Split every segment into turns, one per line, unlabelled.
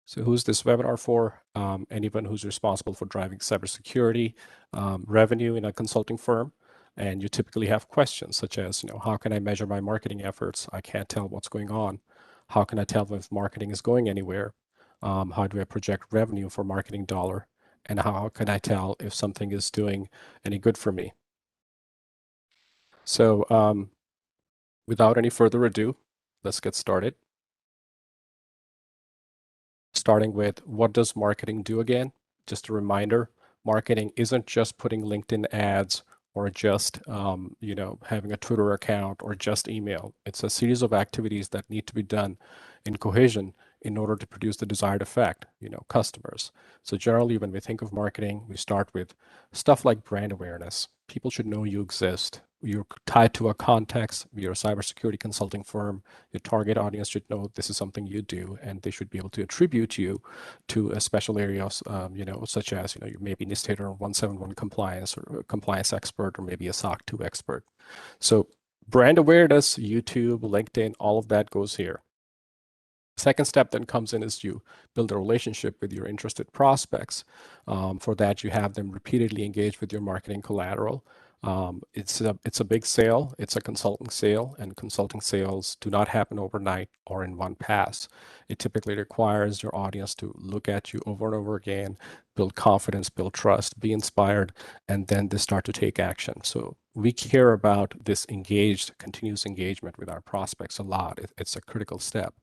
So who's this webinar for? Anyone who's responsible for driving cybersecurity revenue in a consulting firm. And you typically have questions such as, how can I measure my marketing efforts? I can't tell what's going on. How can I tell if marketing is going anywhere? How do I project revenue for marketing dollar? And how can I tell if something is doing any good for me? So without any further ado, let's get started. Starting with, what does marketing do again? Just a reminder, marketing isn't just putting LinkedIn ads or just having a Twitter account or just email. It's a series of activities that need to be done in cohesion in order to produce the desired effect, customers. So generally, when we think of marketing, we start with stuff like brand awareness. People should know you exist. You're tied to a context. You're a cybersecurity consulting firm. Your target audience should know this is something you do, and they should be able to attribute you to a special areas, such as, you may be NIST 171 compliance or a compliance expert, or maybe a SOC 2 expert. So brand awareness, YouTube, LinkedIn, all of that goes here. Second step then comes in is you build a relationship with your interested prospects. For that, you have them repeatedly engage with your marketing collateral. It's a big sale. It's a consulting sale, and consulting sales do not happen overnight or in one pass. It typically requires your audience to look at you over and over again, build confidence, build trust, be inspired, and then they start to take action. So we care about this continuous engagement with our prospects a lot. It's a critical step.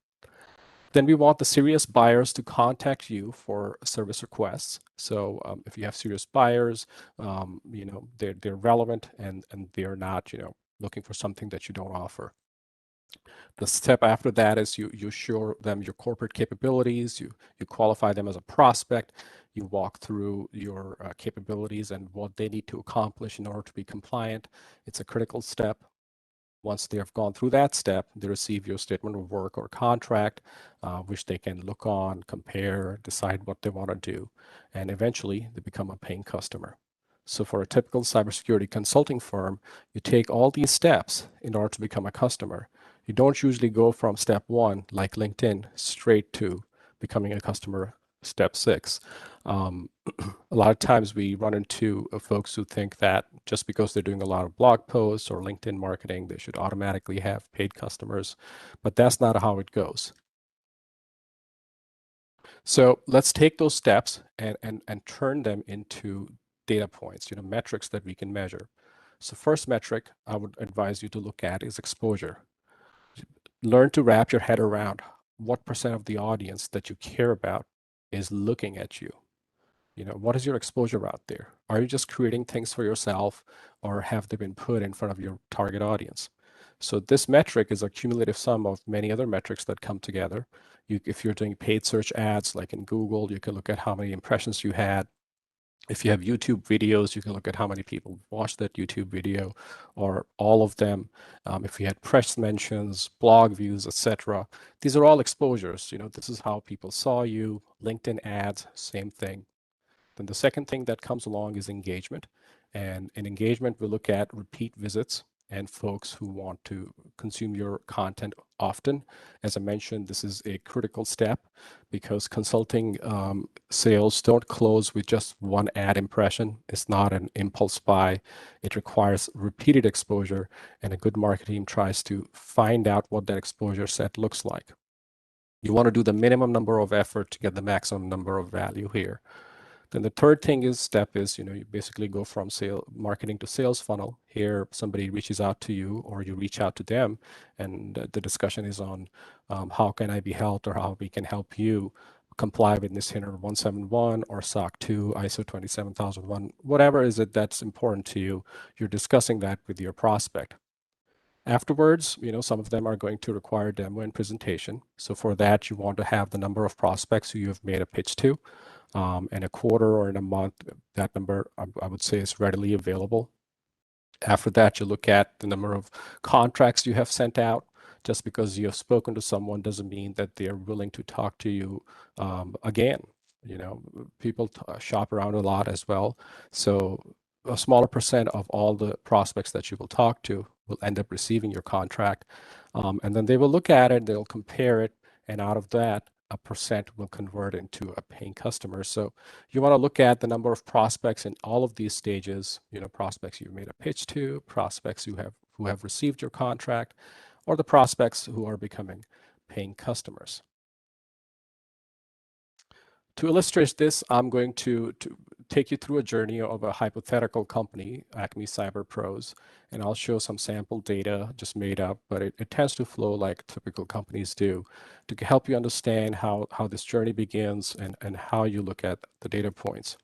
Then we want the serious buyers to contact you for service requests. So if you have serious buyers, they're relevant and they're not, looking for something that you don't offer. The step after that is you show them your corporate capabilities, you qualify them as a prospect, you walk through your capabilities and what they need to accomplish in order to be compliant. It's a critical step. Once they have gone through that step, they receive your statement of work or contract, which they can look on, compare, decide what they want to do, and eventually they become a paying customer. So for a typical cybersecurity consulting firm, you take all these steps in order to become a customer. You don't usually go from step 1, like LinkedIn, straight to becoming a customer, step 6. A lot of times we run into folks who think that just because they're doing a lot of blog posts or LinkedIn marketing, they should automatically have paid customers, but that's not how it goes. So let's take those steps and turn them into data points, metrics that we can measure. So first metric I would advise you to look at is exposure. Learn to wrap your head around what % of the audience that you care about is looking at you. What is your exposure out there? Are you just creating things for yourself, or have they been put in front of your target audience? So this metric is a cumulative sum of many other metrics that come together. If you're doing paid search ads, like in Google, you can look at how many impressions you had. If you have YouTube videos, you can look at how many people watched that YouTube video, or all of them. If you had press mentions, blog views, etc. These are all exposures. This is how people saw you. LinkedIn ads, same thing. Then the second thing that comes along is engagement. And in engagement, we look at repeat visits and folks who want to consume your content often. As I mentioned, this is a critical step because consulting sales don't close with just one ad impression. It's not an impulse buy. It requires repeated exposure, and a good marketing team tries to find out what that exposure set looks like. You want to do the minimum number of effort to get the maximum number of value here. Then the third step is, you basically go from marketing to sales funnel. Here, somebody reaches out to you or you reach out to them, and the discussion is on how can I be helped, or how we can help you comply with NIST 171 or SOC 2, ISO 27001, whatever is it that's important to you. You're discussing that with your prospect. Afterwards, some of them are going to require demo and presentation. So for that, you want to have the number of prospects who you have made a pitch to. In a quarter or in a month, that number I would say is readily available. After that, you look at the number of contracts you have sent out. Just because you have spoken to someone doesn't mean that they are willing to talk to you again. People shop around a lot as well. So a smaller % of all the prospects that you will talk to will end up receiving your contract. And then they will look at it, they'll compare it, and out of that, a percent will convert into a paying customer. So you want to look at the number of prospects in all of these stages, prospects you made a pitch to, prospects who have received your contract, or the prospects who are becoming paying customers. To illustrate this, I'm going to take you through a journey of a hypothetical company, Acme Cyber Pros, and I'll show some sample data just made up, but it tends to flow like typical companies do to help you understand how this journey begins and how you look at the data points.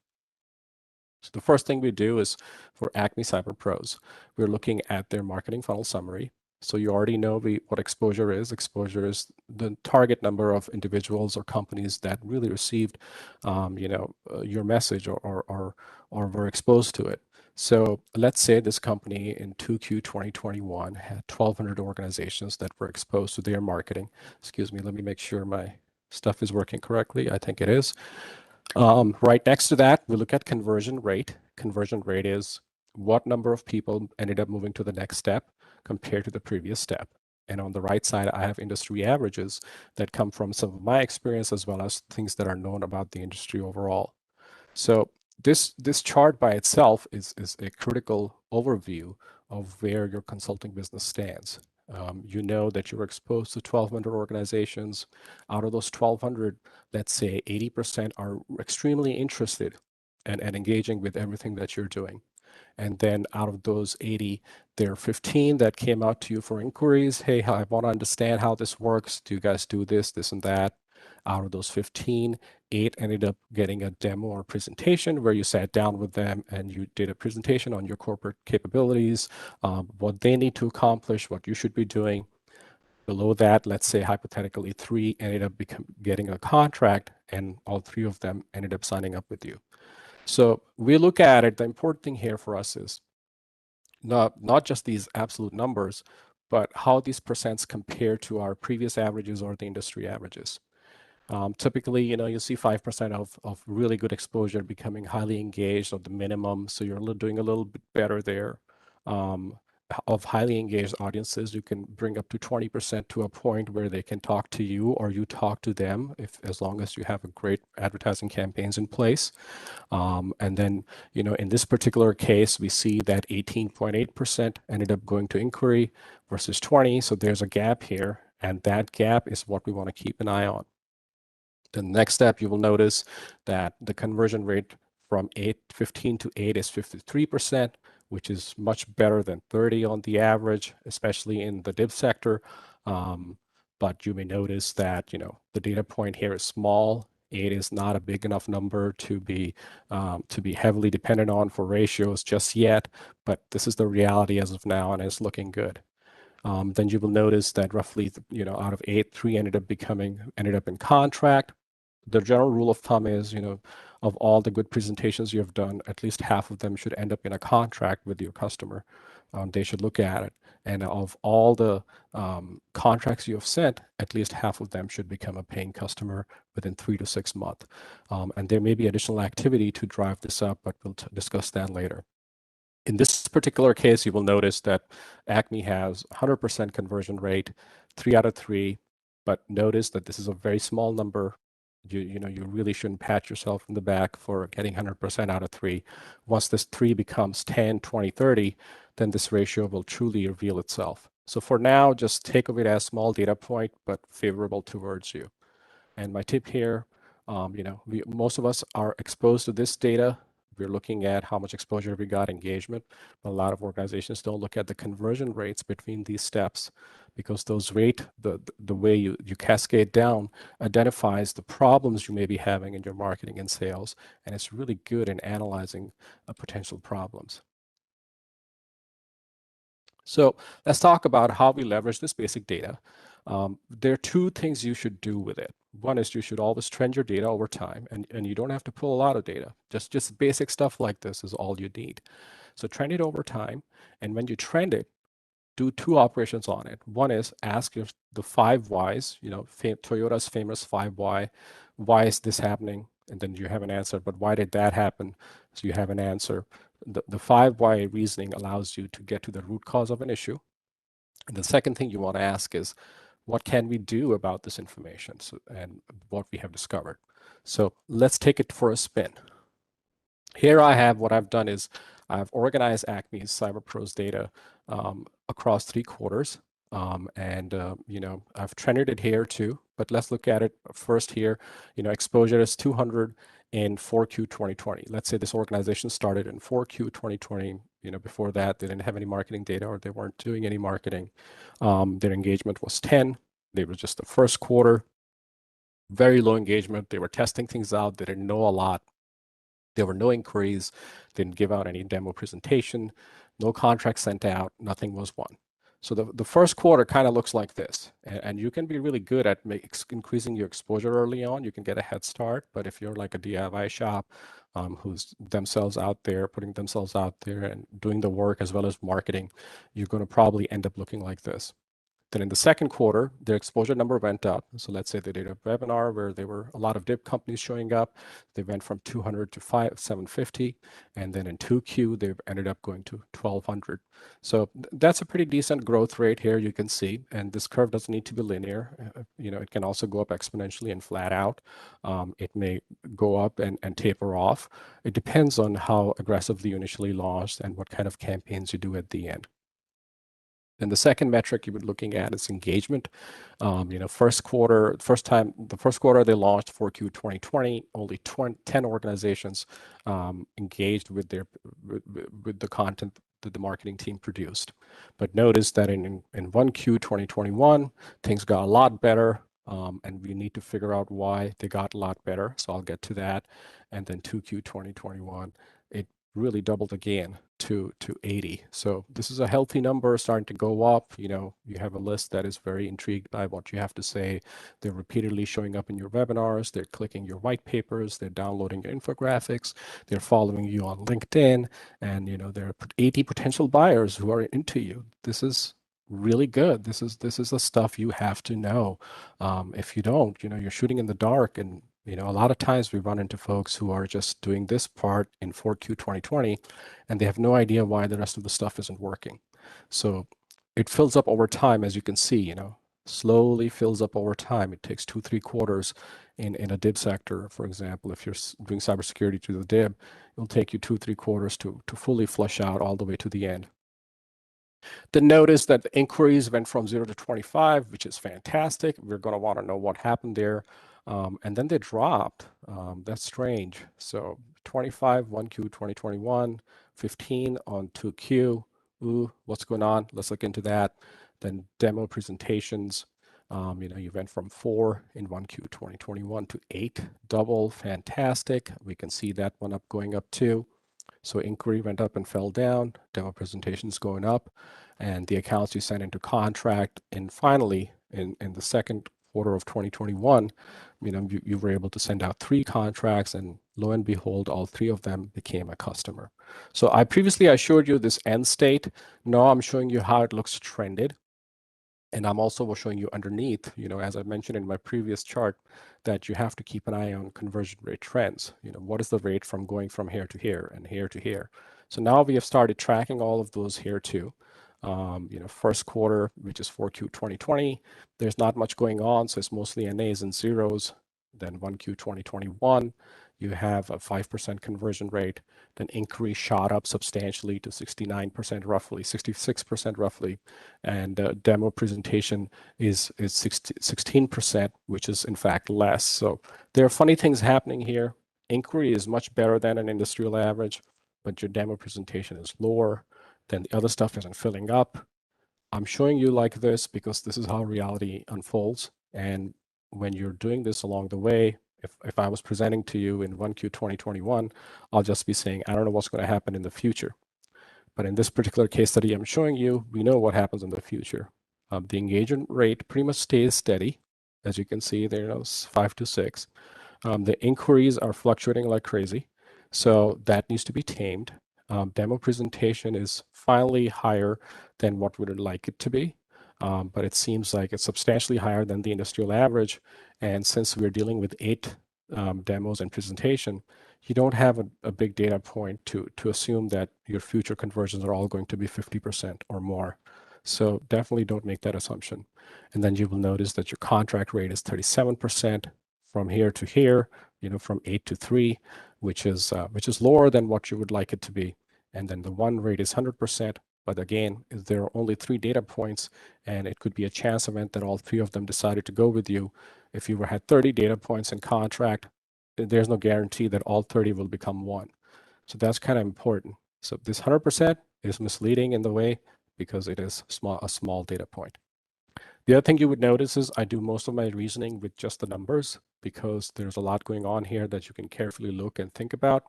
So the first thing we do is for Acme Cyber Pros, we're looking at their marketing funnel summary. So you already know what exposure is. Exposure is the target number of individuals or companies that really received, your message or were exposed to it. So let's say this company in 2Q 2021 had 1,200 organizations that were exposed to their marketing. Excuse me, let me make sure my stuff is working correctly. I think it is. Right next to that, we look at conversion rate. Conversion rate is what number of people ended up moving to the next step compared to the previous step. And on the right side, I have industry averages that come from some of my experience as well as things that are known about the industry overall. So this chart by itself is a critical overview of where your consulting business stands. You know that you're exposed to 1,200 organizations. Out of those 1,200, let's say 80% are extremely interested and engaging with everything that you're doing. And then out of those 80, there are 15 that came out to you for inquiries. Hey, I want to understand how this works. Do you guys do this, and that? Out of those 15, 8 ended up getting a demo or presentation where you sat down with them and you did a presentation on your corporate capabilities, what they need to accomplish, what you should be doing. Below that, let's say hypothetically 3 ended up getting a contract and all 3 of them ended up signing up with you. So we look at it, the important thing here for us is not just these absolute numbers, but how these percents compare to our previous averages or the industry averages. Typically, you see 5% of really good exposure becoming highly engaged at the minimum. So you're doing a little bit better there. Of highly engaged audiences, you can bring up to 20% to a point where they can talk to you or you talk to them as long as you have a great advertising campaigns in place. And then, in this particular case, we see that 18.8% ended up going to inquiry versus 20. So there's a gap here, and that gap is what we want to keep an eye on. The next step, you will notice that the conversion rate from 15 to 8 is 53%, which is much better than 30 on the average, especially in the div sector. But you may notice that, the data point here is small. 8 is not a big enough number to be heavily dependent on for ratios just yet, but this is the reality as of now, and it's looking good. Then you will notice that roughly, out of 8, 3 ended up in contract. The general rule of thumb is, of all the good presentations you have done, at least half of them should end up in a contract with your customer. They should look at it. And of all the contracts you have sent, at least half of them should become a paying customer within 3 to 6 months. And there may be additional activity to drive this up, but we'll discuss that later. In this particular case, you will notice that Acme has 100% conversion rate, 3 out of 3, but notice that this is a very small number. You really shouldn't pat yourself in the back for getting 100% out of 3. Once this 3 becomes 10, 20, 30, then this ratio will truly reveal itself. So for now, just take of it as small data point, but favorable towards you. And my tip here, most of us are exposed to this data. We're looking at how much exposure we got, engagement. A lot of organizations don't look at the conversion rates between these steps because those the way you cascade down identifies the problems you may be having in your marketing and sales. And it's really good in analyzing potential problems. So let's talk about how we leverage this basic data. There are 2 things you should do with it. One is you should always trend your data over time, and you don't have to pull a lot of data. Just basic stuff like this is all you need. So trend it over time, and when you trend it, do 2 operations on it. One is ask the 5 whys, Toyota's famous 5 why. Why is this happening? And then you have an answer, but why did that happen? So you have an answer. The 5 why reasoning allows you to get to the root cause of an issue. And the second thing you want to ask is, what can we do about this information and what we have discovered. So let's take it for a spin. Here I have what I've done is I've organized Acme's CyberPro's data across 3 quarters. I've trended it here too, but let's look at it first here. Exposure is 200 in 4Q 2020. Let's say this organization started in 4Q 2020. Before that, they didn't have any marketing data or they weren't doing any marketing. Their engagement was 10. They were just the first quarter, very low engagement. They were testing things out. They didn't know a lot. There were no inquiries, didn't give out any demo presentation, no contracts sent out, nothing was won. So the first quarter kind of looks like this. And you can be really good at increasing your exposure early on. You can get a head start. But if you're like a DIY shop who's putting themselves out there and doing the work as well as marketing, you're going to probably end up looking like this. Then in the second quarter, their exposure number went up. So let's say they did a webinar where there were a lot of DIB companies showing up. They went from 200 to 750. And then in 2Q, they've ended up going to 1200. So that's a pretty decent growth rate here, you can see. And this curve doesn't need to be linear. It can also go up exponentially and flat out. It may go up and taper off. It depends on how aggressively you initially launched and what kind of campaigns you do at the end. And the second metric you were looking at is engagement. The first quarter they launched 4Q 2020, only 10 organizations engaged with the content that the marketing team produced. But notice that in 1Q 2021, things got a lot better. And we need to figure out why they got a lot better. So I'll get to that. And then 2Q 2021, it really doubled again to 80. So this is a healthy number starting to go up. You have a list that is very intrigued by what you have to say. They're repeatedly showing up in your webinars. They're clicking your white papers. They're downloading your infographics. They're following you on LinkedIn. And, there are 80 potential buyers who are into you. This is really good. This is the stuff you have to know. If you don't, you're shooting in the dark. And a lot of times we run into folks who are just doing this part in 4Q 2020, and they have no idea why the rest of the stuff isn't working. So it fills up over time, as you can see, slowly fills up over time. It takes 2-3 quarters in a DIB sector, for example. If you're doing cybersecurity to the DIB, it'll take you 2-3 quarters to fully flush out all the way to the end. Then notice that the inquiries went from 0 to 25, which is fantastic. We're going to want to know what happened there. And then they dropped. That's strange. So 25, 1Q 2021, 15 on 2Q. Ooh, what's going on? Let's look into that. Then demo presentations. You went from 4 in 1Q 2021 to 8, double, fantastic. We can see that one up going up too. So inquiry went up and fell down, demo presentations going up, and the accounts you sent into contract. And finally, in the second quarter of 2021, you were able to send out 3 contracts, and lo and behold, all 3 of them became a customer. So I showed you this end state. Now I'm showing you how it looks trended. And I'm also showing you underneath, as I mentioned in my previous chart, that you have to keep an eye on conversion rate trends. What is the rate from going from here to here and here to here? So now we have started tracking all of those here too. First quarter, which is 4Q 2020, there's not much going on. So it's mostly NAs and zeros. Then 1Q 2021, you have a 5% conversion rate. Then inquiry shot up substantially to 69% roughly, 66% roughly. And demo presentation is 16%, which is in fact less. So there are funny things happening here. Inquiry is much better than an industrial average, but your demo presentation is lower. Then the other stuff isn't filling up. I'm showing you like this because this is how reality unfolds. And when you're doing this along the way, if I was presenting to you in 1Q 2021, I'll just be saying, I don't know what's going to happen in the future. But in this particular case study I'm showing you, we know what happens in the future. The engagement rate pretty much stays steady. As you can see, there's 5 to 6. The inquiries are fluctuating like crazy. So that needs to be tamed. Demo presentation is finally higher than what we would like it to be. But it seems like it's substantially higher than the industrial average. And since we're dealing with 8 demos and presentation, you don't have a big data point to assume that your future conversions are all going to be 50% or more. So definitely don't make that assumption. And then you will notice that your contract rate is 37% from here to here, from 8 to 3, which is lower than what you would like it to be. And then the one rate is 100%. But again, there are only 3 data points, and it could be a chance event that all 3 of them decided to go with you. If you had 30 data points in contract, there's no guarantee that all 30 will become 1. So that's kind of important. So this 100% is misleading in the way because it is a small data point. The other thing you would notice is I do most of my reasoning with just the numbers because there's a lot going on here that you can carefully look and think about.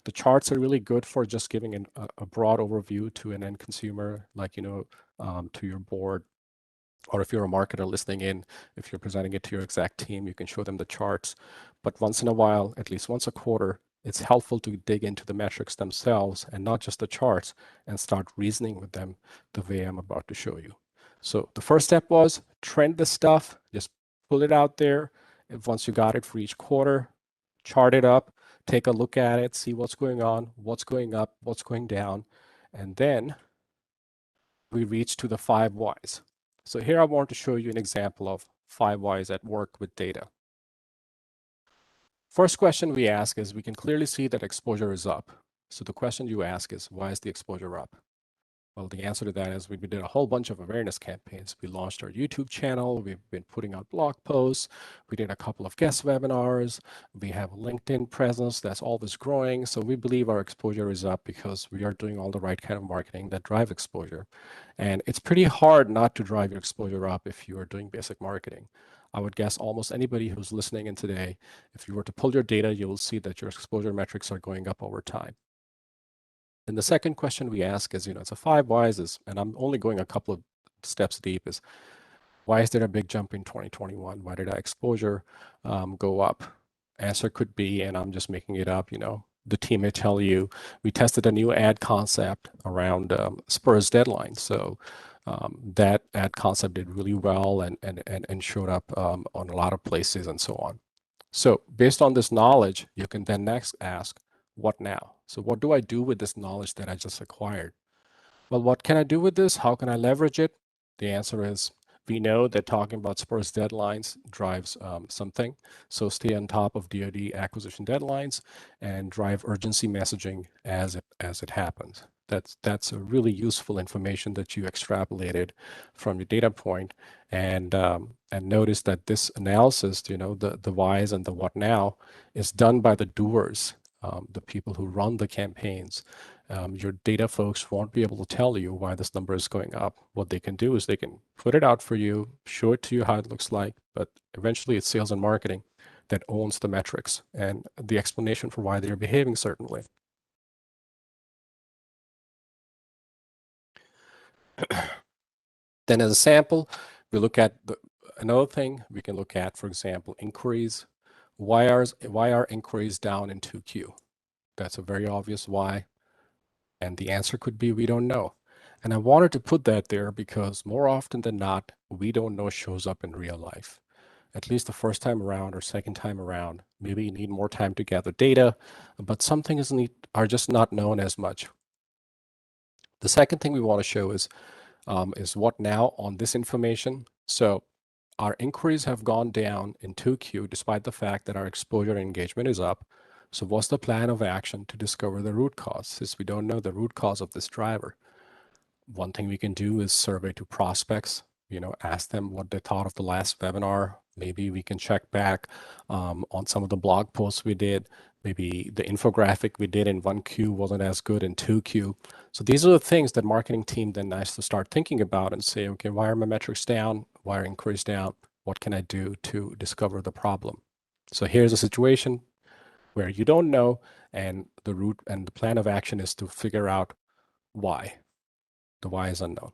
The charts are really good for just giving a broad overview to an end consumer, like, to your board, or if you're a marketer listening in, if you're presenting it to your exec team, you can show them the charts. But once in a while, at least once a quarter, it's helpful to dig into the metrics themselves and not just the charts and start reasoning with them the way I'm about to show you. So the first step was trend the stuff, just pull it out there. And once you got it for each quarter, chart it up, take a look at it, see what's going on, what's going up, what's going down, and then we reach to the 5 whys. So here I want to show you an example of 5 whys at work with data. First question we ask is, we can clearly see that exposure is up. So the question you ask is, why is the exposure up? Well, the answer to that is we did a whole bunch of awareness campaigns. We launched our YouTube channel. We've been putting out blog posts. We did a couple of guest webinars. We have a LinkedIn presence that's always growing. So we believe our exposure is up because we are doing all the right kind of marketing that drive exposure. And it's pretty hard not to drive your exposure up if you are doing basic marketing. I would guess almost anybody who's listening in today, if you were to pull your data, you will see that your exposure metrics are going up over time. And the second question we ask is, it's a 5 whys is, and I'm only going a couple of steps deep, is why is there a big jump in 2021? Why did our exposure go up? Answer could be, and I'm just making it up, the team may tell you, we tested a new ad concept around Spurs deadline. So that ad concept did really well and showed up on a lot of places and so on. So based on this knowledge, you can then next ask, what now? So what do I do with this knowledge that I just acquired? Well, what can I do with this? How can I leverage it? The answer is, we know that talking about Spurs deadlines drives something. So stay on top of DoD acquisition deadlines and drive urgency messaging as it happens. That's a really useful information that you extrapolated from your data point, and notice that this analysis, the whys and the what now, is done by the doers, the people who run the campaigns. Your data folks won't be able to tell you why this number is going up. What they can do is they can put it out for you, show it to you how it looks like, but eventually it's sales and marketing that owns the metrics and the explanation for why they're behaving certainly. Then as a sample, we look at another thing we can look at, for example, inquiries. Why are inquiries down in 2Q? That's a very obvious why. And the answer could be, we don't know. And I wanted to put that there because more often than not, we don't know shows up in real life. At least the first time around or second time around, maybe you need more time to gather data, but some things are just not known as much. The second thing we want to show is what now on this information. So our inquiries have gone down in 2Q despite the fact that our exposure and engagement is up. So what's the plan of action to discover the root cause, since we don't know the root cause of this driver? One thing we can do is survey to prospects, ask them what they thought of the last webinar. Maybe we can check back on some of the blog posts we did. Maybe the infographic we did in 1Q wasn't as good in 2Q. So these are the things that marketing team then has to start thinking about and say, okay, why are my metrics down? Why are inquiries down? What can I do to discover the problem? So here's a situation where you don't know, and the root and the plan of action is to figure out why. The why is unknown.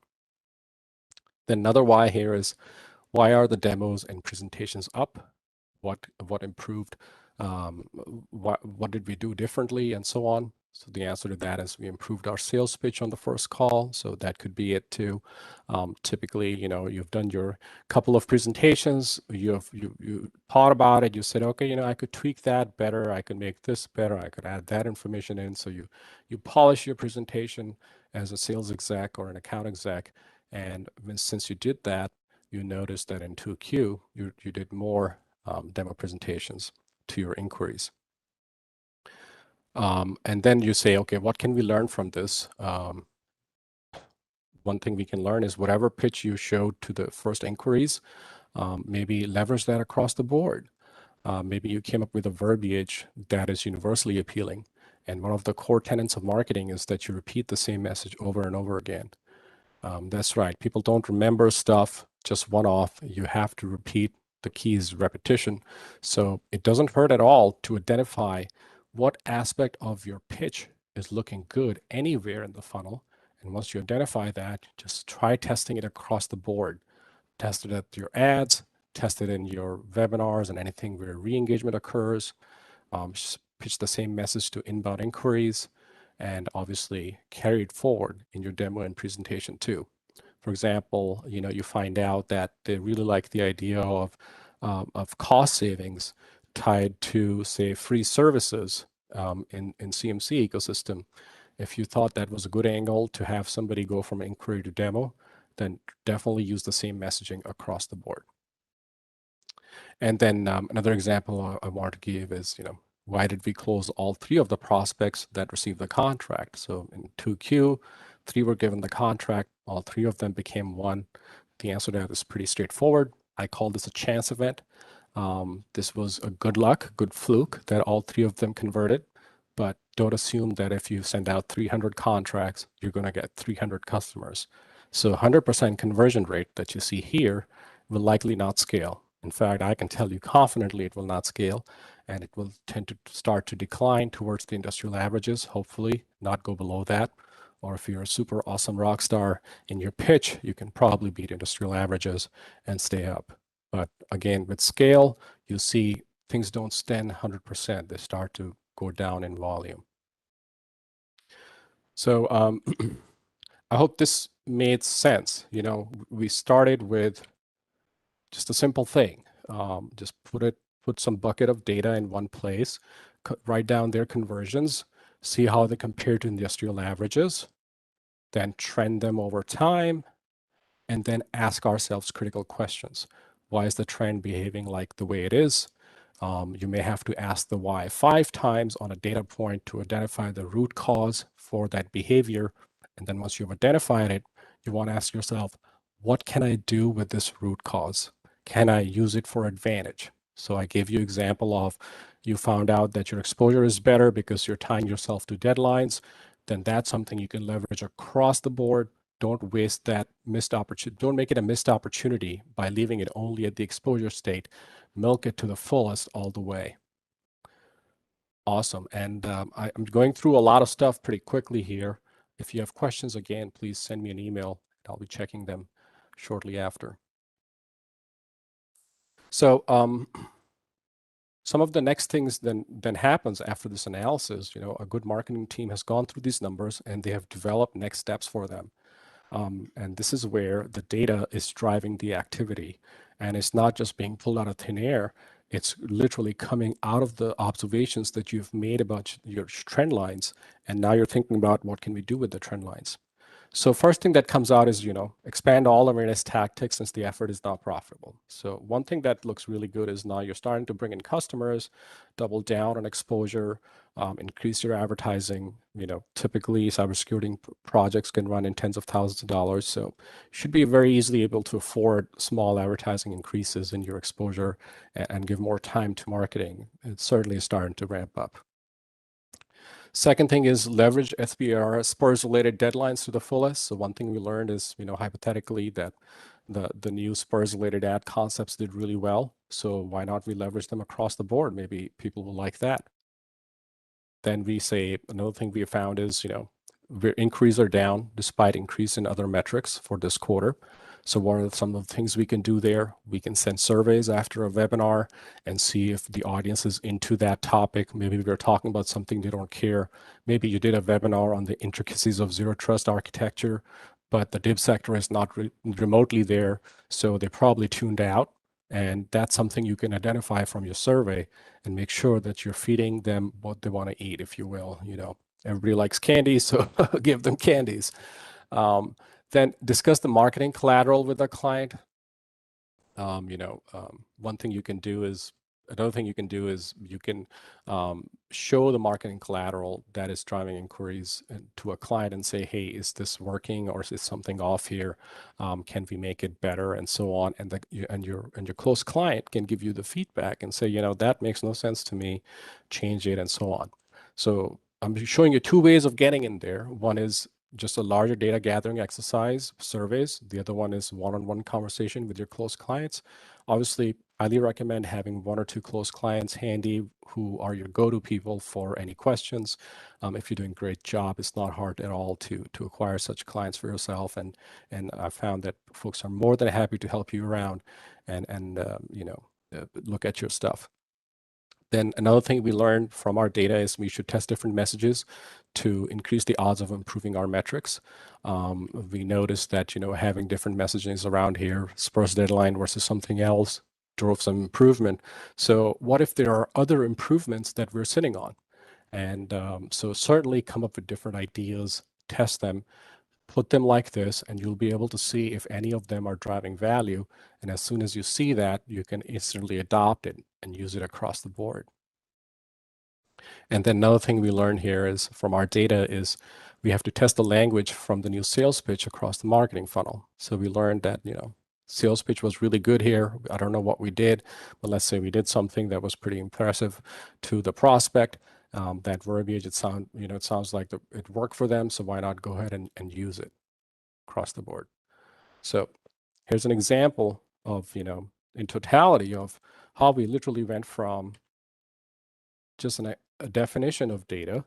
Then another why here is, why are the demos and presentations up? What improved? What did we do differently, and so on? So the answer to that is, we improved our sales pitch on the first call. So that could be it too. Typically, you've done your couple of presentations, you thought about it, you said, okay, I could tweak that better, I could make this better, I could add that information in. So you polish your presentation as a sales exec or an account exec, And since you did that, you notice that in 2Q, you did more demo presentations to your inquiries. And then you say, okay, what can we learn from this? One thing we can learn is whatever pitch you showed to the first inquiries, maybe leverage that across the board. Maybe you came up with a verbiage that is universally appealing. And one of the core tenets of marketing is that you repeat the same message over and over again. That's right. People don't remember stuff just one off. You have to repeat. The key is repetition. So it doesn't hurt at all to identify what aspect of your pitch is looking good anywhere in the funnel. And once you identify that, just try testing it across the board. Test it at your ads, test it in your webinars and anything where re-engagement occurs. Pitch the same message to inbound inquiries, and obviously carry it forward in your demo and presentation too. For example, you find out that they really like the idea of cost savings tied to, say, free services in CMC ecosystem. If you thought that was a good angle to have somebody go from inquiry to demo, then definitely use the same messaging across the board. And then another example I want to give is, why did we close all three of the prospects that received the contract? So in 2Q, three were given the contract, all three of them became one. The answer to that is pretty straightforward. I call this a chance event. This was a good luck, good fluke that all three of them converted. But don't assume that if you send out 300 contracts, you're going to get 300 customers. So 100% conversion rate that you see here will likely not scale. In fact, I can tell you confidently it will not scale, and it will tend to start to decline towards the industrial averages, hopefully not go below that. Or if you're a super awesome rock star in your pitch, you can probably beat industrial averages and stay up. But again, with scale, you see things don't stand 100%. They start to go down in volume. So I hope this made sense. We started with just a simple thing. Just put some bucket of data in one place, write down their conversions, see how they compare to industrial averages, then trend them over time, and then ask ourselves critical questions. Why is the trend behaving like the way it is? You may have to ask the why 5 times on a data point to identify the root cause for that behavior. And then once you've identified it, you want to ask yourself, what can I do with this root cause? Can I use it for advantage? So I gave you example of you found out that your exposure is better because you're tying yourself to deadlines. Then that's something you can leverage across the board. Don't waste that missed opportunity. Don't make it a missed opportunity by leaving it only at the exposure state. Milk it to the fullest all the way. Awesome. And I'm going through a lot of stuff pretty quickly here. If you have questions, again, please send me an email. I'll be checking them shortly after. So some of the next things then happens after this analysis, a good marketing team has gone through these numbers and they have developed next steps for them. And this is where the data is driving the activity. And it's not just being pulled out of thin air. It's literally coming out of the observations that you've made about your trend lines. And now you're thinking about what can we do with the trend lines. So first thing that comes out is, expand all awareness tactics since the effort is not profitable. So one thing that looks really good is now you're starting to bring in customers, double down on exposure, increase your advertising. Typically cybersecurity projects can run in tens of thousands of dollars. So you should be very easily able to afford small advertising increases in your exposure and give more time to marketing. It certainly is starting to ramp up. Second thing is leverage SBR Spurs related deadlines to the fullest. So one thing we learned is, hypothetically that the new Spurs related ad concepts did really well. So why not we leverage them across the board? Maybe people will like that. Then we say another thing we have found is, inquiries are down despite increase in other metrics for this quarter. So what are some of the things we can do there? We can send surveys after a webinar and see if the audience is into that topic. Maybe we're talking about something they don't care. Maybe you did a webinar on the intricacies of zero trust architecture, but the div sector is not remotely there. So they probably tuned out. And that's something you can identify from your survey and make sure that you're feeding them what they want to eat, if you will. Everybody likes candy, so give them candies. Then discuss the marketing collateral with the client. One thing you can do is, another thing you can do is you can show the marketing collateral that is driving inquiries to a client and say, hey, is this working or is this something off here? Can we make it better and so on? And your close client can give you the feedback and say, that makes no sense to me, change it and so on. So I'm showing you two ways of getting in there. One is just a larger data gathering exercise, surveys. The other one is one-on-one conversation with your close clients. Obviously, highly recommend having one or two close clients handy who are your go-to people for any questions. If you're doing a great job, it's not hard at all to acquire such clients for yourself. And I found that folks are more than happy to help you around and look at your stuff. Then another thing we learned from our data is we should test different messages to increase the odds of improving our metrics. We noticed that having different messages around here, Spurs deadline versus something else, drove some improvement. So what if there are other improvements that we're sitting on? And so certainly come up with different ideas, test them, put them like this, and you'll be able to see if any of them are driving value. And as soon as you see that, you can instantly adopt it and use it across the board. And then another thing we learned here is from our data is we have to test the language from the new sales pitch across the marketing funnel. So we learned that, sales pitch was really good here. I don't know what we did, but let's say we did something that was pretty impressive to the prospect. That verbiage, it sounds like it worked for them. So why not go ahead and use it across the board? So here's an example of, in totality of how we literally went from just a definition of data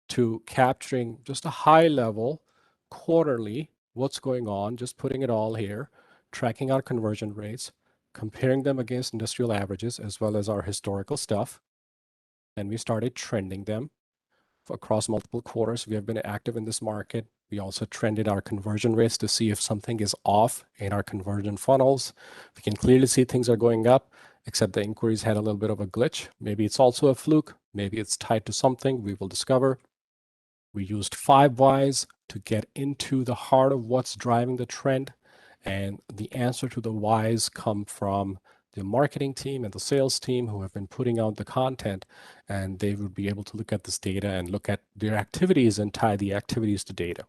to capturing just a high level quarterly what's going on, just putting it all here, tracking our conversion rates, comparing them against industrial averages as well as our historical stuff. And we started trending them across multiple quarters. We have been active in this market. We also trended our conversion rates to see if something is off in our conversion funnels. We can clearly see things are going up, except the inquiries had a little bit of a glitch. Maybe it's also a fluke. Maybe it's tied to something we will discover. We used 5 whys to get into the heart of what's driving the trend. And the answer to the whys come from the marketing team and the sales team who have been putting out the content, and they would be able to look at this data and look at their activities and tie the activities to data.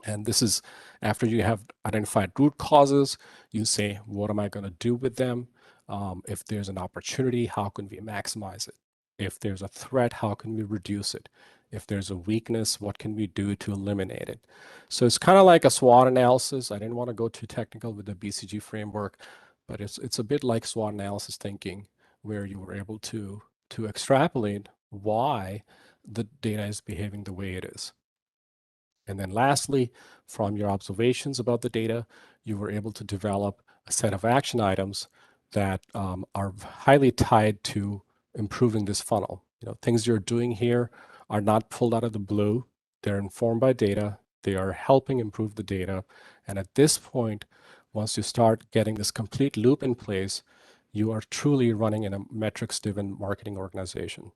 And this is after you have identified root causes, you say, what am I going to do with them? If there's an opportunity, how can we maximize it? If there's a threat, how can we reduce it? If there's a weakness, what can we do to eliminate it? So it's kind of like a SWOT analysis. I didn't want to go too technical with the BCG framework, but it's a bit like SWOT analysis thinking, where you were able to extrapolate why the data is behaving the way it is. And then lastly, from your observations about the data, you were able to develop a set of action items that are highly tied to improving this funnel. Things you're doing here are not pulled out of the blue. They're informed by data. They are helping improve the data. And at this point, once you start getting this complete loop in place, you are truly running in a metrics-driven marketing organization.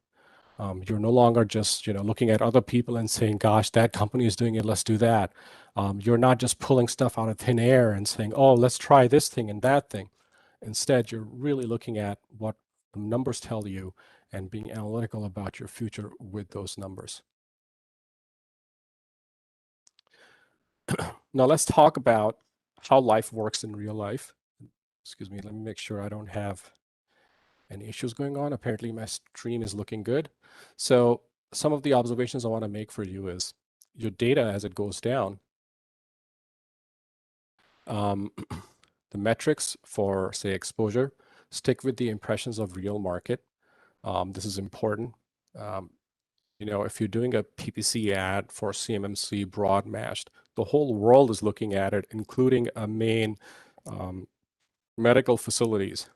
You're no longer just looking at other people and saying, gosh, that company is doing it, let's do that. You're not just pulling stuff out of thin air and saying, oh, let's try this thing and that thing. Instead, you're really looking at what the numbers tell you and being analytical about your future with those numbers. Now let's talk about how life works in real life. Excuse me, let me make sure I don't have any issues going on. Apparently my stream is looking good. So some of the observations I want to make for you is your data as it goes down. The metrics for, say, exposure, stick with the impressions of real market. This is important. If you're doing a PPC ad for CMMC broad matched, the whole world is looking at it, including a main medical facilities.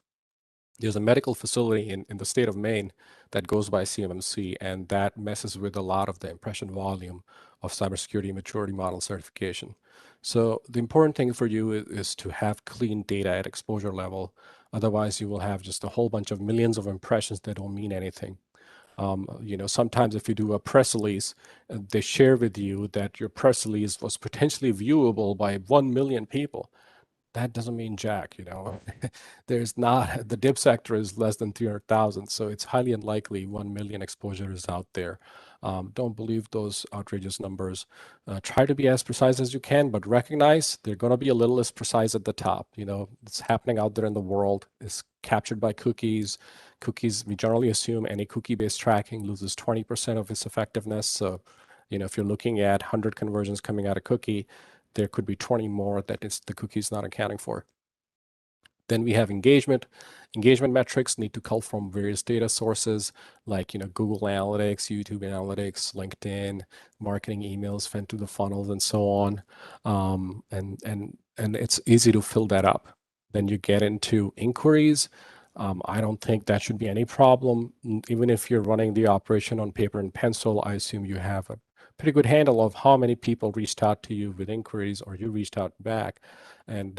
There's a medical facility in the state of Maine that goes by CMMC, and that messes with a lot of the impression volume of cybersecurity maturity model certification. So the important thing for you is to have clean data at exposure level. Otherwise, you will have just a whole bunch of millions of impressions that don't mean anything. Sometimes if you do a press release, they share with you that your press release was potentially viewable by 1 million people. That doesn't mean jack. There's not, the dip sector is less than 300,000, so it's highly unlikely 1 million exposure is out there. Don't believe those outrageous numbers. Try to be as precise as you can, but recognize they're going to be a little less precise at the top. It's happening out there in the world. It's captured by cookies. Cookies, we generally assume any cookie-based tracking loses 20% of its effectiveness. So, if you're looking at 100 conversions coming out of cookie, there could be 20 more that is the cookie's not accounting for. Then we have engagement. Engagement metrics need to come from various data sources like Google Analytics, YouTube Analytics, LinkedIn, marketing emails fed to the funnels, and so on. And it's easy to fill that up. Then you get into inquiries. I don't think that should be any problem. Even if you're running the operation on paper and pencil, I assume you have a pretty good handle of how many people reached out to you with inquiries or you reached out back. And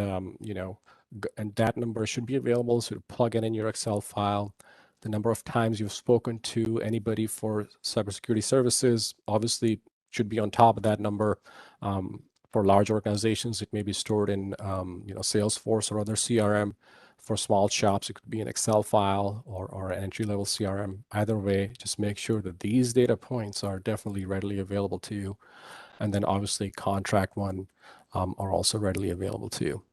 and that number should be available, so plug it in your Excel file. The number of times you've spoken to anybody for cybersecurity services obviously should be on top of that number. For large organizations, it may be stored in Salesforce or other CRM. For small shops, it could be an Excel file or an entry-level CRM. Either way, just make sure that these data points are definitely readily available to you. And then obviously contract one are also readily available to you.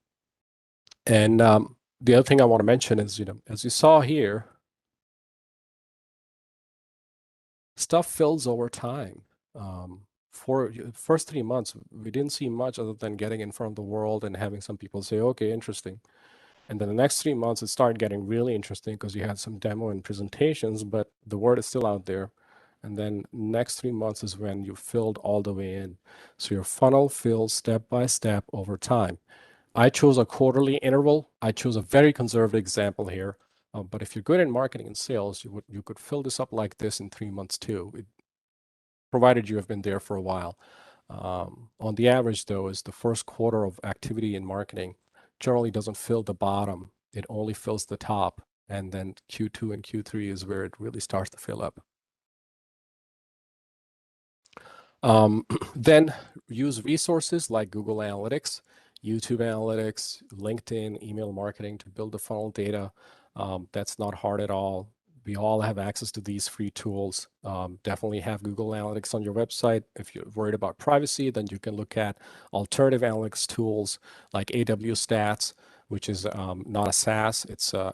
And the other thing I want to mention is, as you saw here, stuff fills over time. For the first 3 months, we didn't see much other than getting in front of the world and having some people say, okay, interesting. And then the next 3 months, it started getting really interesting because you had some demo and presentations, but the word is still out there. And then next 3 months is when you filled all the way in. So your funnel fills step by step over time. I chose a quarterly interval. I chose a very conservative example here. But if you're good in marketing and sales, you could fill this up like this in 3 months too, provided you have been there for a while. On the average, though, is the first quarter of activity in marketing generally doesn't fill the bottom. It only fills the top. And then Q2 and Q3 is where it really starts to fill up. Then use resources like Google Analytics, YouTube Analytics, LinkedIn, email marketing to build the funnel data. That's not hard at all. We all have access to these free tools. Definitely have Google Analytics on your website. If you're worried about privacy, then you can look at alternative analytics tools like AW Stats, which is not a SaaS. It's a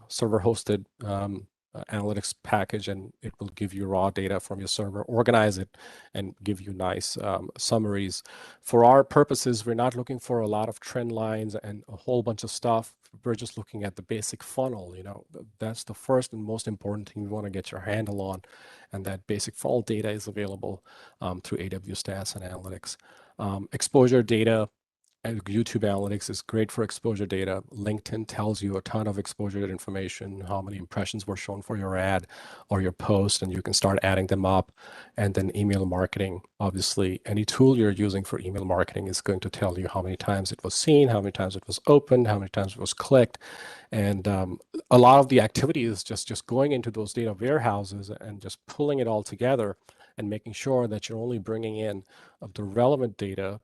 server-hosted analytics package, and it will give you raw data from your server, organize it, and give you nice summaries. For our purposes, we're not looking for a lot of trend lines and a whole bunch of stuff. We're just looking at the basic funnel. That's the first and most important thing we want to get your handle on, and that basic funnel data is available through AW Stats and Analytics. Exposure data. And YouTube Analytics is great for exposure data. LinkedIn tells you a ton of exposure information, how many impressions were shown for your ad or your post, and you can start adding them up. And then email marketing, obviously, any tool you're using for email marketing is going to tell you how many times it was seen, how many times it was opened, how many times it was clicked. And a lot of the activity is just going into those data warehouses and just pulling it all together and making sure that you're only bringing in the relevant data,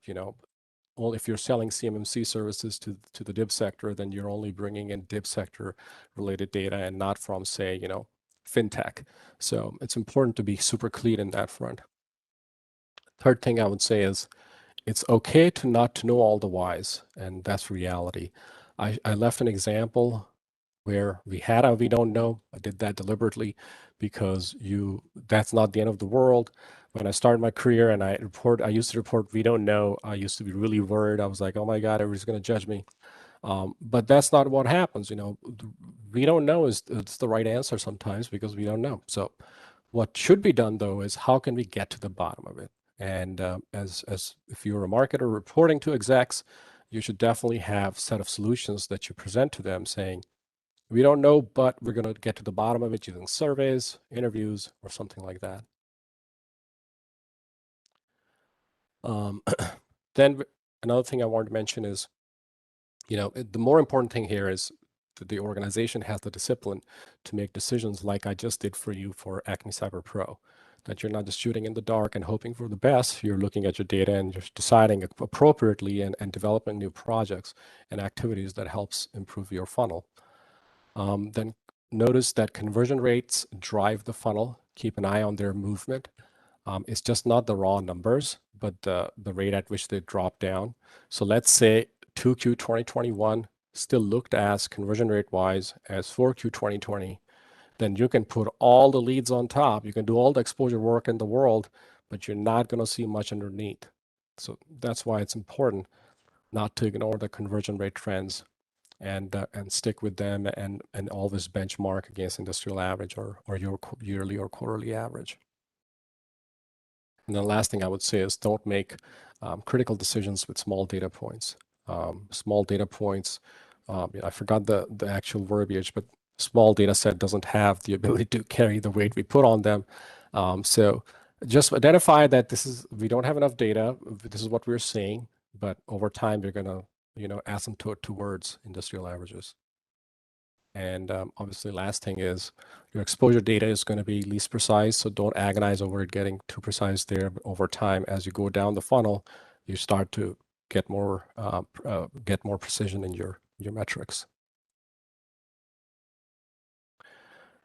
well, if you're selling CMMC services to the DIB sector, then you're only bringing in DIB sector related data and not from, say, fintech. So it's important to be super clean in that front. Third thing I would say is it's okay to not to know all the whys, and that's reality. I left an example where we had a we don't know. I did that deliberately because that's not the end of the world. When I started my career and I used to report we don't know, I used to be really worried. I was like, oh my God, everybody's going to judge me. But that's not what happens. We don't know it's the right answer sometimes because we don't know. So what should be done though is how can we get to the bottom of it? And as if you're a marketer reporting to execs, you should definitely have a set of solutions that you present to them saying, we don't know, but we're going to get to the bottom of it using surveys, interviews, or something like that. Then another thing I wanted to mention is, the more important thing here is the organization has the discipline to make decisions like I just did for you for Acme Cyber Pro. That you're not just shooting in the dark and hoping for the best. You're looking at your data and just deciding appropriately and developing new projects and activities that helps improve your funnel. Then notice that conversion rates drive the funnel. Keep an eye on their movement. It's just not the raw numbers, but the rate at which they drop down. So let's say 2Q 2021 still looked as conversion rate wise as 4Q 2020. Then you can put all the leads on top. You can do all the exposure work in the world, but you're not going to see much underneath. So that's why it's important not to ignore the conversion rate trends and stick with them and always benchmark against industrial average or your yearly or quarterly average. And the last thing I would say is don't make critical decisions with small data points. Small data points, I forgot the actual verbiage, but small data set doesn't have the ability to carry the weight we put on them. So just identify that we don't have enough data. This is what we're seeing, but over time, you're going to asymptote towards industrial averages. And obviously, last thing is your exposure data is going to be least precise, so don't agonize over it getting too precise there. But over time, as you go down the funnel, you start to get more precision in your metrics.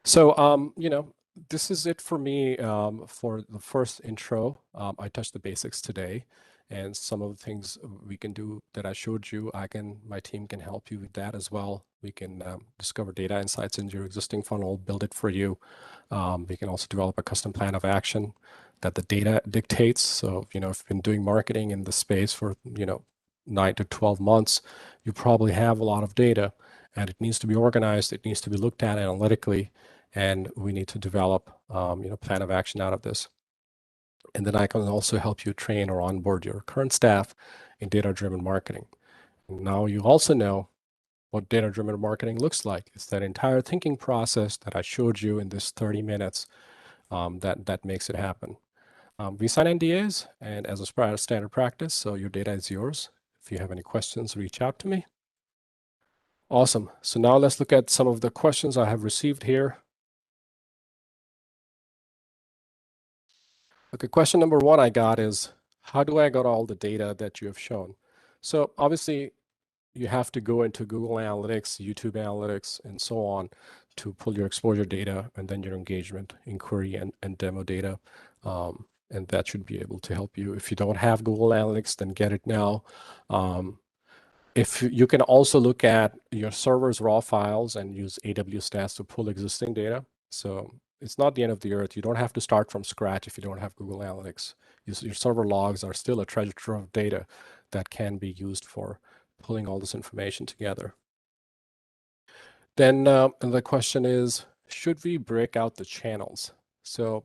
So this is it for me for the first intro. I touched the basics today. And some of the things we can do that I showed you, my team can help you with that as well. We can discover data insights into your existing funnel, build it for you. We can also develop a custom plan of action that the data dictates. So, if you've been doing marketing in the space for, 9 to 12 months, you probably have a lot of data and it needs to be organized. It needs to be looked at analytically, and we need to develop, plan of action out of this. And then I can also help you train or onboard your current staff in data-driven marketing. And now you also know what data-driven marketing looks like. It's that entire thinking process that I showed you in this 30 minutes that makes it happen. We sign NDAs and as a standard practice, so your data is yours. If you have any questions, reach out to me. Awesome. So now let's look at some of the questions I have received here. Okay, question number one I got is, how do I get all the data that you have shown? So obviously, you have to go into Google Analytics, YouTube Analytics, and so on to pull your exposure data and then your engagement, inquiry, and demo data. And that should be able to help you. If you don't have Google Analytics, then get it now. If you can also look at your server's raw files and use AWS Stats to pull existing data. So it's not the end of the earth. You don't have to start from scratch if you don't have Google Analytics. Your server logs are still a treasure trove of data that can be used for pulling all this information together. Then the question is, should we break out the channels? So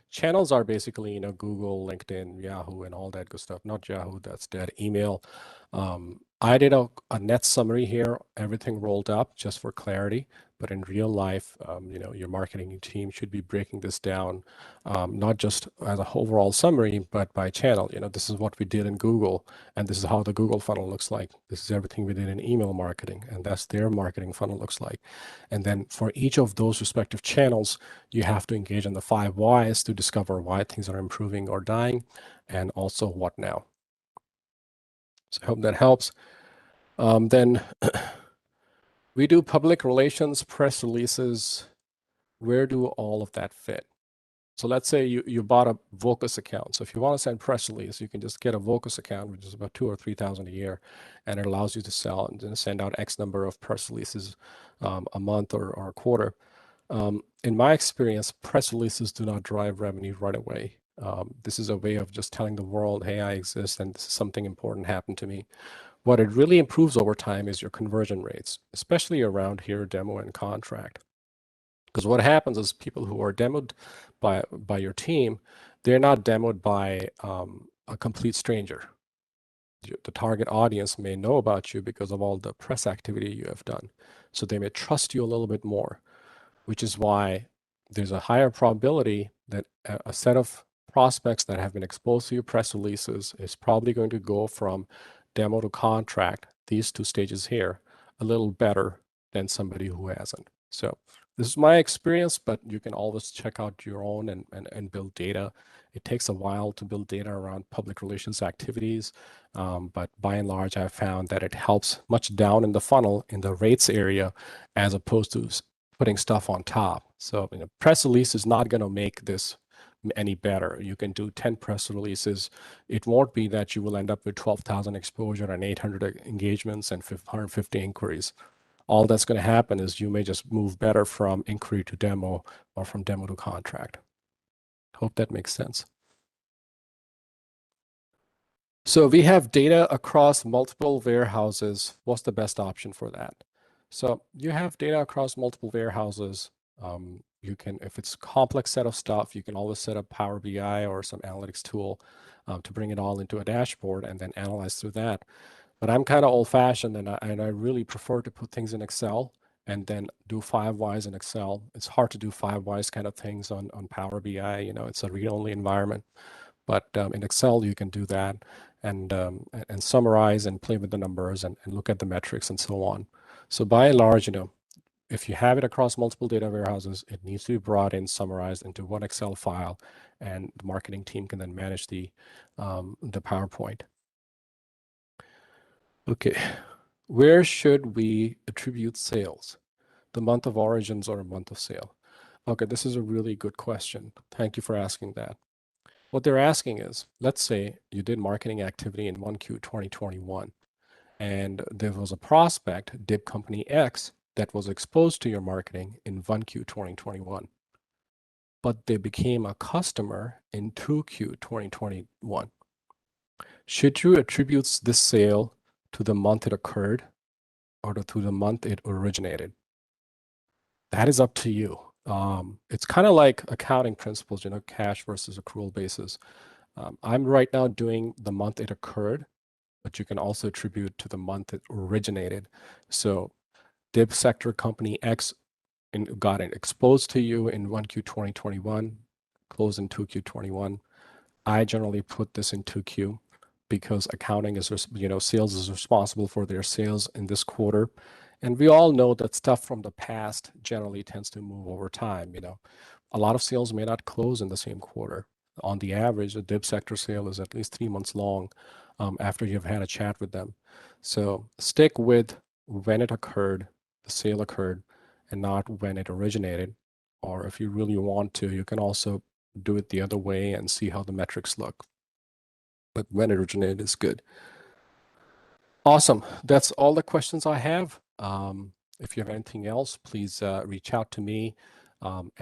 channels are basically, Google, LinkedIn, Yahoo, and all that good stuff. Not Yahoo, that's dead. Email. I did a net summary here, everything rolled up just for clarity. But in real life, your marketing team should be breaking this down, not just as a overall summary, but by channel. This is what we did in Google, and this is how the Google funnel looks like. This is everything we did in email marketing, and that's their marketing funnel looks like. And then for each of those respective channels, you have to engage in the 5 whys to discover why things are improving or dying, and also what now. So I hope that helps. Then we do public relations, press releases. Where do all of that fit? So let's say you bought a Vocus account. So if you want to send press release, you can just get a Vocus account, which is about $2,000 or $3,000 a year, and it allows you to sell and send out X number of press releases a month or a quarter. In my experience, press releases do not drive revenue right away. This is a way of just telling the world, hey, I exist and this is something important happened to me. What it really improves over time is your conversion rates, especially around here, demo and contract. Because what happens is people who are demoed by your team, they're not demoed by a complete stranger. The target audience may know about you because of all the press activity you have done. So they may trust you a little bit more, which is why there's a higher probability that a set of prospects that have been exposed to your press releases is probably going to go from demo to contract, these 2 stages here, a little better than somebody who hasn't. So this is my experience, but you can always check out your own and build data. It takes a while to build data around public relations activities, but by and large, I've found that it helps much down in the funnel in the rates area as opposed to putting stuff on top. So press release is not going to make this any better. You can do 10 press releases. It won't be that you will end up with 12,000 exposure and 800 engagements and 150 inquiries. All that's going to happen is you may just move better from inquiry to demo or from demo to contract. Hope that makes sense. So we have data across multiple warehouses. What's the best option for that? So you have data across multiple warehouses. You can, if it's a complex set of stuff, you can always set up Power BI or some analytics tool to bring it all into a dashboard and then analyze through that. But I'm kind of old-fashioned, and I really prefer to put things in Excel and then do 5 whys in Excel. It's hard to do 5 whys kind of things on Power BI. It's a read-only environment. But in Excel, you can do that and summarize and play with the numbers and look at the metrics and so on. So by and large, if you have it across multiple data warehouses, it needs to be brought in, summarized into one Excel file, and the marketing team can then manage the PowerPoint. Okay, where should we attribute sales? The month of origins or a month of sale? Okay, this is a really good question. Thank you for asking that. What they're asking is, let's say you did marketing activity in 1Q 2021, and there was a prospect, DIB Company X, that was exposed to your marketing in 1Q 2021, but they became a customer in 2Q 2021. Should you attribute this sale to the month it occurred or to the month it originated? That is up to you. It's kind of like accounting principles, cash versus accrual basis. I'm right now doing the month it occurred, but you can also attribute to the month it originated. So DIB sector company X got it exposed to you in 1Q 2021, closed in 2Q 21. I generally put this in 2Q because accounting is, sales is responsible for their sales in this quarter. And we all know that stuff from the past generally tends to move over time. A lot of sales may not close in the same quarter. On the average, a DIB sector sale is at least 3 months long after you've had a chat with them. So stick with when it occurred, the sale occurred, and not when it originated. Or if you really want to, you can also do it the other way and see how the metrics look. But when it originated is good. Awesome. That's all the questions I have. If you have anything else, please reach out to me.